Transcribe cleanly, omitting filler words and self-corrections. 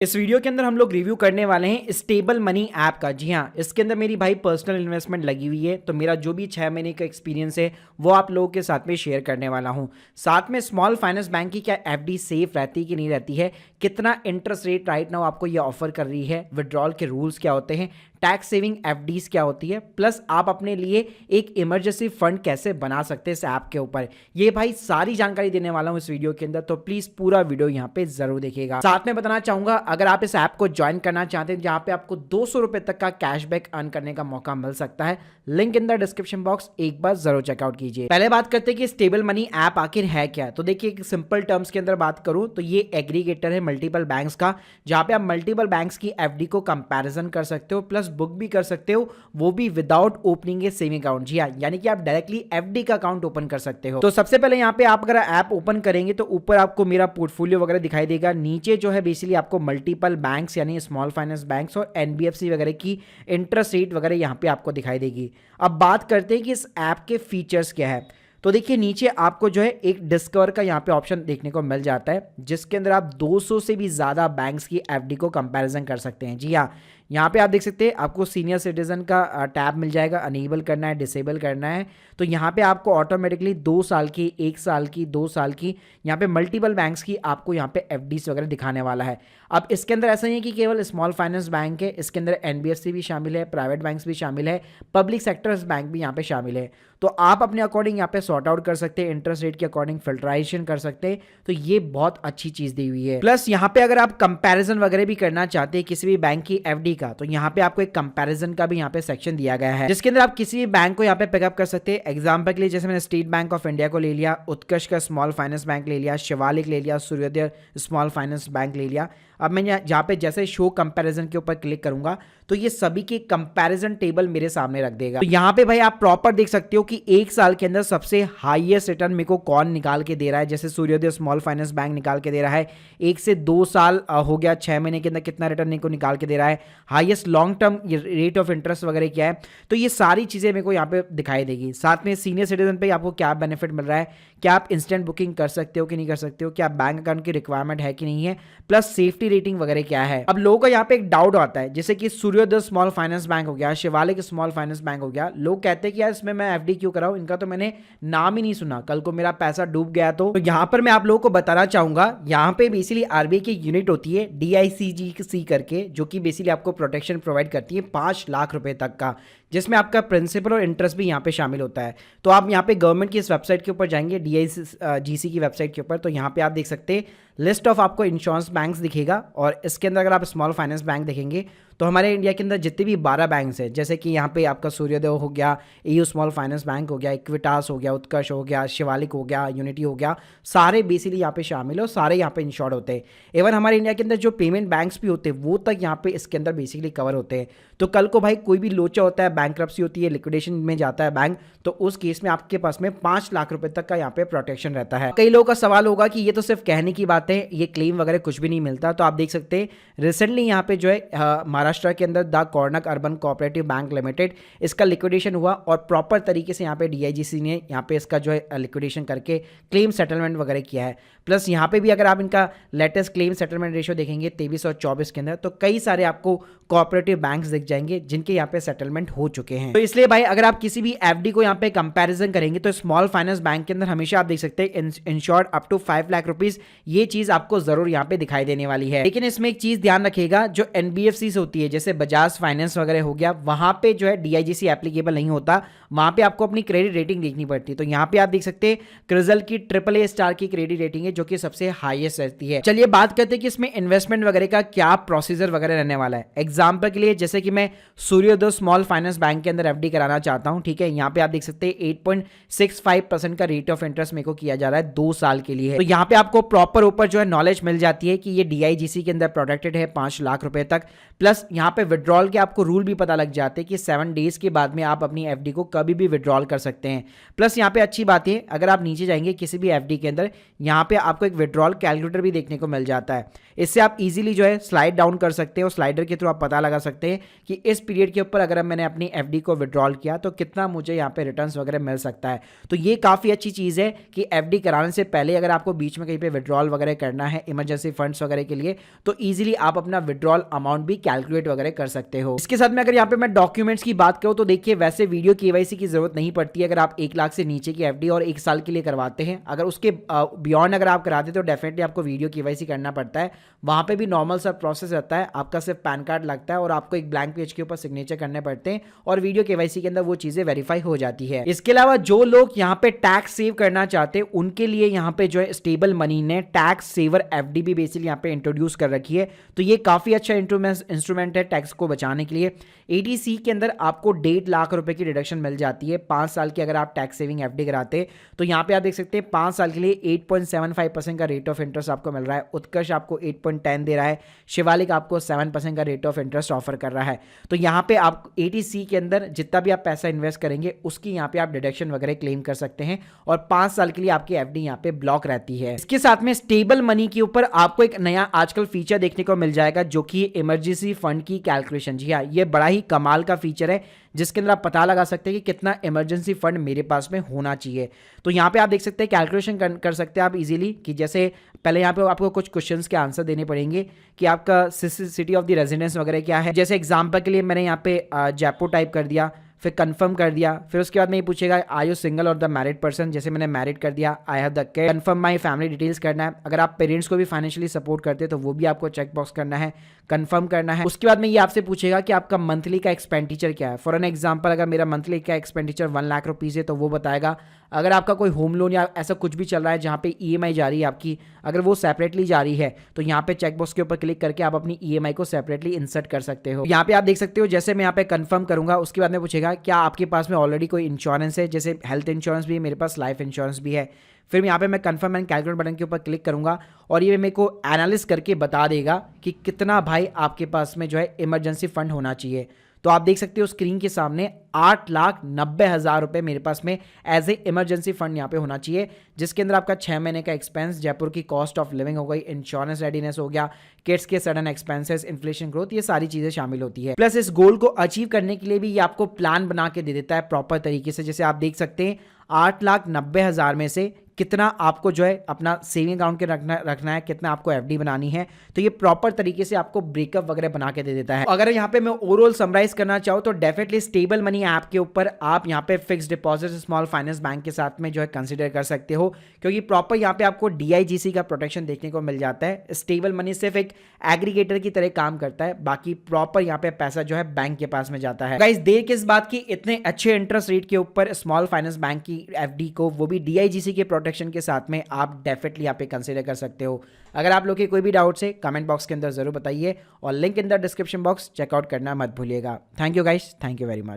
इस वीडियो के अंदर हम लोग रिव्यू करने वाले हैं स्टेबल मनी ऐप का। जी हाँ, इसके अंदर मेरी भाई पर्सनल इन्वेस्टमेंट लगी हुई है, तो मेरा जो भी 6 महीने का एक्सपीरियंस है वो आप लोगों के साथ में शेयर करने वाला हूँ। साथ में स्मॉल फाइनेंस बैंक की क्या एफडी सेफ रहती है कि नहीं रहती है, कितना इंटरेस्ट रेट राइट नाउ आपको ये ऑफर कर रही है, विड्रॉल के रूल्स क्या होते हैं, टैक्स सेविंग एफडीज क्या होती है, प्लस आप अपने लिए एक इमरजेंसी फंड कैसे बना सकते हैं इस ऐप के ऊपर। ये भाई सारी जानकारी देने वाला हूँ इस वीडियो के अंदर, तो प्लीज पूरा वीडियो यहाँ पे जरूर देखिएगा। साथ में बताना चाहूंगा, अगर आप इस ऐप को ज्वाइन करना चाहते हैं जहां पे आपको 200 रुपए तक का कैशबैक अर्न करने का मौका मिल सकता है, link in the description box, एक बार जरूर चेकआउट कीजिए। पहले बात करते हैं कि स्टेबल मनी ऐप आखिर है क्या। तो देखिए, एक सिंपल टर्म्स के अंदर बात करूं तो ये एग्रीगेटर है मल्टीपल बैंक्स का, जहां पे आप मल्टीपल बैंक्स की एफडी को कंपैरिजन कर सकते हो, प्लस बुक भी कर सकते हो, वो भी विदाउट ओपनिंग ए सेविंग अकाउंट। जी हाँ, यानी कि आप डायरेक्टली एफडी का अकाउंट ओपन कर सकते हो। तो सबसे पहले यहाँ पे आप अगर ऐप ओपन करेंगे तो ऊपर आपको मेरा पोर्टफोलियो वगैरह दिखाई देगा, नीचे जो है बेसिकली आपको मल्टीपल बैंक्स यानी स्मॉल फाइनेंस बैंक्स और एनबीएफसी वगैरह की इंटरेस्ट रेट वगैरह यहाँ पे आपको दिखाई देगी। अब बात करते हैं कि इस ऐप के फीचर्स क्या है। तो देखिए, नीचे आपको जो है एक डिस्कवर का यहाँ पे ऑप्शन देखने को मिल जाता है, जिसके अंदर आप 200 से भी ज़्यादा बैंक्स की एफडी को कंपैरिजन कर सकते हैं। जी हाँ, यहाँ पे आप देख सकते हैं आपको सीनियर सिटीजन का टैब मिल जाएगा, अनेबल करना है, डिसेबल करना है, तो यहाँ पे आपको ऑटोमेटिकली 2 साल की, 1 साल की, 2 साल की, यहाँ पे मल्टीपल बैंक्स की आपको यहाँ पे एफडीज वगैरह दिखाने वाला है। अब इसके अंदर ऐसा नहीं है कि केवल स्मॉल फाइनेंस बैंक है, इसके अंदर एनबीएफसी भी शामिल है, प्राइवेट बैंक्स भी शामिल है, पब्लिक सेक्टर्स बैंक भी यहाँ पे शामिल है। तो आप अपने अकॉर्डिंग यहाँ पे सॉर्ट आउट कर सकते हैं, इंटरेस्ट रेट के अकॉर्डिंग फिल्ट्राइजेशन कर सकते हैं, तो ये बहुत अच्छी चीज दी हुई है। प्लस यहाँ पे अगर आप कंपैरिजन वगैरह भी करना चाहते हैं किसी भी बैंक की एफडी का, तो यहाँ पे आपको एक कंपैरिजन का भी यहाँ पे सेक्शन दिया गया है, जिसके अंदर आप किसी भी बैंक को यहाँ पे पिकअप कर सकते हैं। एग्जाम्पल के लिए जैसे मैंने स्टेट बैंक ऑफ इंडिया को ले लिया, उत्कर्ष का स्मॉल फाइनेंस बैंक ले लिया, शिवालिक ले लिया, सूर्योदय स्मॉल फाइनेंस बैंक ले लिया। अब मैं जहाँ पे जैसे शो कंपैरिजन के ऊपर क्लिक करूंगा तो ये सभी के कंपैरिजन टेबल मेरे सामने रख देगा। तो यहाँ पे भाई आप प्रॉपर देख सकते हो कि 1 साल के अंदर सबसे हाईएस्ट रिटर्न मेरे को कौन निकाल के दे रहा है। जैसे सूर्योदय स्मॉल फाइनेंस बैंक निकाल के दे रहा है 1 से 2 साल हो गया, 6 महीने के अंदर कितना रिटर्न मेरे को निकाल के दे रहा है, highest long term rate of interest वगैरह क्या है, तो ये सारी चीजें मेरे को यहाँ पे दिखाई देगी। साथ में सीनियर सिटीजन पे आपको क्या बेनिफिट मिल रहा है, क्या आप इंस्टेंट बुकिंग कर सकते हो कि नहीं कर सकते हो, क्या बैंक अकाउंट की रिक्वायरमेंट है कि नहीं है, प्लस सेफ्टी रेटिंग वगैरह क्या है। अब लोगों का यहाँ पे एक डाउट आता है, जैसे कि सूर्योदय स्मॉल फाइनेंस बैंक हो गया, शिवालिक स्मॉल फाइनेंस बैंक हो गया, लोग कहते हैं कि यार इसमें मैं एफडी क्यों कराऊं, इनका तो मैंने नाम ही नहीं सुना, कल को मेरा पैसा डूब गया तो यहाँ पर मैं आप लोगों को बताना चाहूंगा, यहाँ पे बेसिकली आरबीआई की यूनिट होती है DICGC करके, जो कि बेसिकली आपको प्रोटेक्शन प्रोवाइड करती है 5 लाख रुपए तक का, जिसमें आपका प्रिंसिपल और इंटरेस्ट भी यहाँ पे शामिल होता है। तो आप यहाँ पे गवर्नमेंट की इस वेबसाइट के ऊपर जाएंगे, DICGC की वेबसाइट के ऊपर, तो यहाँ पे आप देख सकते हैं लिस्ट ऑफ आपको इंश्योरेंस बैंक्स दिखेगा, और इसके अंदर अगर आप स्मॉल फाइनेंस बैंक देखेंगे तो हमारे इंडिया के अंदर जितने भी 12 बैंक्स हैं, जैसे कि यहाँ पे आपका सूर्योदय हो गया, एयू स्मॉल फाइनेंस बैंक हो गया, इक्विटास हो गया, उत्कर्ष हो गया, शिवालिक हो गया, यूनिटी हो गया, सारे बेसिकली यहाँ पे शामिल है और सारे यहाँ पे इंश्योर्ड होते हैं। इवन हमारे इंडिया के अंदर जो पेमेंट बैंक्स भी होते हैं वो तक यहाँ पे इसके अंदर बेसिकली कवर होते हैं। तो कल को भाई कोई भी लोचा होता है, बैंक्रप्सी होती है, लिक्विडेशन में जाता है बैंक, तो उस केस में आपके पास में 5 लाख रुपए तक का यहाँ पे प्रोटेक्शन रहता है। कई लोगों का सवाल होगा कि ये तो सिर्फ कहने की बात है, ये क्लेम वगैरह कुछ भी नहीं मिलता। तो आप देख सकते हैं रिसेंटली यहाँ पे जो है महाराष्ट्र के अंदर द कॉर्नक अर्बन कोऑपरेटिव बैंक लिमिटेड, इसका लिक्विडेशन हुआ और प्रॉपर तरीके से यहाँ पे DICGC ने यहाँ पे इसका जो है लिक्विडेशन करके क्लेम सेटलमेंट वगैरह किया है। प्लस यहाँ पे भी अगर आप इनका लेटेस्ट क्लेम सेटलमेंट रेशियो देखेंगे 23 और 24 के अंदर, तो कई सारे आपको कोऑपरेटिव बैंक्स दिख जाएंगे जिनके यहाँ पे सेटलमेंट हो चुके हैं। तो इसलिए भाई अगर आप किसी भी एफडी को यहाँ पे कंपैरिजन करेंगे तो स्मॉल फाइनेंस बैंक के अंदर हमेशा आप देख सकते हैं insured up to 5 lakh rupees, ये चीज आपको जरूर यहाँ पे दिखाई देने वाली है। लेकिन इसमें एक चीज ध्यान रखिएगा, जो NBFC होती है जैसे बजाज फाइनेंस वगैरह हो गया, वहां पे जो है DICGC एप्लीकेबल नहीं होता, वहां पे आपको अपनी क्रेडिट रेटिंग देखनी पड़ती है। तो यहाँ पे आप देख सकते हैं क्रिजल की AAA स्टार की क्रेडिट रेटिंग है, जो कि सबसे हाईएस्ट रहती है। चलिए बात करते हैं कि इसमें इन्वेस्टमेंट वगैरह का क्या प्रोसीजर वगैरह रहने वाला है। एग्जाम्पल के लिए जैसे कि मैं सूर्योदय स्मॉल फाइनेंस बैंक के अंदर एफडी कराना चाहता हूं, ठीक है, यहाँ पे आप देख सकते हैं 8.65% का रेट ऑफ इंटरेस्ट मेरे को किया जा रहा है 2 साल के लिए। तो यहाँ पे आपको प्रॉपर ऊपर जो है नॉलेज मिल जाती है कि ये DICGC के अंदर प्रोटेक्टेड है 5 लाख रुपए तक। प्लस यहाँ पे विड्रॉल के आपको रूल भी पता लग जाते हैं कि 7 डेज के बाद में आप अपनी एफडी को कभी भी विड्रॉल कर सकते हैं। प्लस यहाँ पे अच्छी बात है, अगर आप नीचे जाएंगे किसी भी एफडी के अंदर, यहाँ पे आपको एक विड्रॉल कैलकुलेटर भी देखने को मिल जाता है। इससे आप इजीली जो है स्लाइड डाउन कर सकते हो, स्लाइडर के थ्रू आप पता लगा सकते हैं कि इस पीरियड के ऊपर अगर मैंने अपनी एफडी को विड्रॉल किया तो कितना मुझे यहाँ पे रिटर्न्स वगैरह मिल सकता है। तो ये काफ़ी अच्छी चीज़ है कि एफडी कराने से पहले अगर आपको बीच में कहीं पे विड्रॉल वगैरह करना है इमरजेंसी फंड्स वगैरह के लिए, तो ईजिली आप अपना विड्रॉल अमाउंट भी कैलकुलेट वगैरह कर सकते हो। इसके साथ में अगर यहाँ पे मैं डॉक्यूमेंट्स की बात करूँ तो देखिए वैसे वीडियो केवाईसी की जरूरत नहीं पड़ती है अगर आप 1 लाख से नीचे की एफडी और 1 साल के लिए करवाते हैं। अगर उसके बियॉन्ड अगर आप कराते तो डेफिनेटली आपको वीडियो केवाईसी करना पड़ता है। वहाँ पे भी नॉर्मल सा प्रोसेस रहता है, आपका सिर्फ पैन कार्ड लगता है और आपको एक ब्लैंक पेज के ऊपर सिग्नेचर करने पड़ते हैं और वीडियो केवाईसी के अंदर वो चीजें वेरीफाई हो जाती है। इसके अलावा जो लोग यहाँ पे टैक्स सेव करना चाहते हैं उनके लिए यहाँ पे जो है स्टेबल मनी ने टैक्स सेवर एफडी भी बेसिकली यहाँ पे इंट्रोड्यूस कर रखी है। तो ये काफी अच्छा इंस्ट्रूमेंट है टैक्स को बचाने के लिए। एटीसी के अंदर आपको 1.5 लाख रुपए की डिडक्शन मिल जाती है 5 साल की अगर आप टैक्स सेविंग एफडी कराते। तो यहाँ पे आप देख सकते हैं 5 साल के लिए 8.75% का रेट ऑफ इंटरेस्ट आपको मिल रहा है। उत्कर्ष आपको 8.10 दे रहा है, शिवालिक आपको 7% का रेट ऑफ इंटरेस्ट ऑफर कर रहा है। तो यहाँ पे आप एटीसी के अंदर जितना भी आप पैसा इन्वेस्ट करेंगे उसकी यहाँ पे आप डिडक्शन वगैरह क्लेम कर सकते हैं और 5 साल के लिए आपकी एफडी यहाँ पे ब्लॉक रहती है। इसके साथ में स्टेबल मनी के ऊपर आपको एक नया आजकल फीचर देखने को मिल जाएगा जो कि इमरजेंसी फंड की कैलकुलेशन। जी हाँ, ये बड़ा ही कमाल का फीचर है जिसके अंदर आप पता लगा सकते हैं कि कितना इमरजेंसी फंड मेरे पास में होना चाहिए। तो यहाँ पे आप देख सकते हैं कैलकुलेशन कर सकते हैं आप इजीली कि जैसे पहले यहाँ पे आपको कुछ क्वेश्चंस के आंसर देने पड़ेंगे कि आपका सिटी ऑफ द रेजिडेंस वगैरह क्या है। जैसे एग्जांपल के लिए मैंने यहाँ पे जयपुर टाइप कर दिया, फिर कंफर्म कर दिया, फिर उसके बाद में ये पूछेगा आर यू सिंगल और द मैरिड पर्सन, जैसे मैंने मैरिड कर दिया। I have the kid, confirm my family details करना है। अगर आप पेरेंट्स को भी फाइनेंशियली सपोर्ट करते हैं तो वो भी आपको चेक बॉक्स करना है, कंफर्म करना है। उसके बाद में ये आपसे पूछेगा कि आपका मंथली का एक्सपेंडिचर क्या है। फॉर एन एग्जांपल अगर मेरा मंथली का एक्सपेंडिचर 1 लाख रुपीज़ है तो वो बताएगा। अगर आपका कोई होम लोन या ऐसा कुछ भी चल रहा है जहाँ पे ईएमआई जा रही है आपकी, अगर वो सेपरेटली जा रही है तो यहाँ पे चेकबॉक्स के ऊपर क्लिक करके आप अपनी ईएमआई को सेपरेटली इंसर्ट कर सकते हो। यहाँ पे आप देख सकते हो जैसे मैं यहाँ पे कंफर्म करूंगा उसके बाद में पूछेगा क्या आपके पास में ऑलरेडी कोई इंश्योरेंस है, जैसे हेल्थ इंश्योरेंस भी है, मेरे पास लाइफ इंश्योरेंस भी है। फिर यहाँ पे मैं कंफर्म एंड कैलकुलेट बटन के ऊपर क्लिक करूंगा और ये मेरे को एनालिस करके बता देगा कि कितना भाई आपके पास में जो है इमरजेंसी फंड होना चाहिए। तो आप देख सकते हो स्क्रीन के सामने 8,90,000 रुपए मेरे पास में एज ए इमरजेंसी फंड यहाँ पे होना चाहिए, जिसके अंदर आपका 6 महीने का एक्सपेंस, जयपुर की कॉस्ट ऑफ लिविंग हो गई, इंश्योरेंस रेडीनेस हो गया, किड्स के सडन एक्सपेंसेस, इन्फ्लेशन ग्रोथ, ये सारी चीजें शामिल होती है। प्लस इस गोल को अचीव करने के लिए भी ये आपको प्लान बना के दे देता है प्रॉपर तरीके से। जैसे आप देख सकते हैं 8,90,000 में से कितना आपको जो है अपना सेविंग अकाउंट के रखना है, कितना आपको एफडी बनानी है, तो ये प्रॉपर तरीके से आपको ब्रेकअप वगैरह बना के दे देता है। अगर यहाँ पे मैं ओवरऑल समराइज करना चाहूँ तो डेफिनेटली स्टेबल मनी ऐप के ऊपर आप यहाँ पे fix deposit small finance bank के साथ में जो है कंसीडर कर सकते हो, क्योंकि प्रॉपर यहाँ पे आपको डीआईजीसी का प्रोटेक्शन देखने को मिल जाता है। स्टेबल मनी सिर्फ एक एग्रीगेटर की तरह काम करता है, बाकी प्रॉपर यहाँ पे पैसा जो है बैंक के पास में जाता है। गाइस देर किस बात की, इतने अच्छे इंटरेस्ट रेट के ऊपर स्मॉल फाइनेंस बैंक की एफडी को, वो भी डीआईजीसी के प्रोटेक्शन के साथ में, आप डेफिनेटली यहाँ पे कंसीडर कर सकते हो। अगर आप लोग के कोई भी डाउट्स है कमेंट बॉक्स के अंदर जरूर बताइए और link in the description box checkout करना मत भूलिएगा। Thank you guys, thank you very much.